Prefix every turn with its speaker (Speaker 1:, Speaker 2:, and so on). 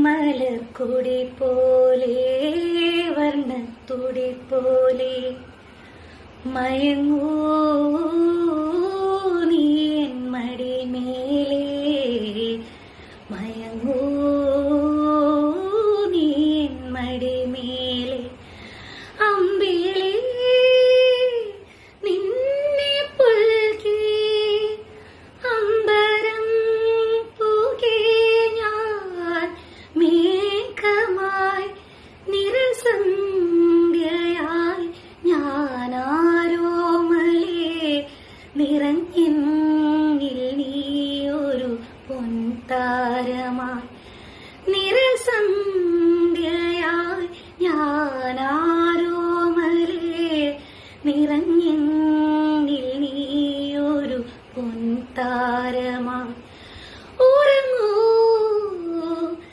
Speaker 1: മലർക്കൊടി പോലെ വർണ്ണത്തുടി പോലെ മയങ്ങൂ നീ എൻ മടിമേലേ, മയങ്ങൂ നീ എൻ മടിമേലേ. അമ്പിളി നിന്നെ പുൽകി അമ്പരം പുകേ ഞാൻ മേഘമായി നിറസന്ധ്യയായി ഞാനാരോമലേ നിറഞ്ഞെന്നിൽ നീ ഒരു പൊൻതാരമായി നിറസന്ധ്യ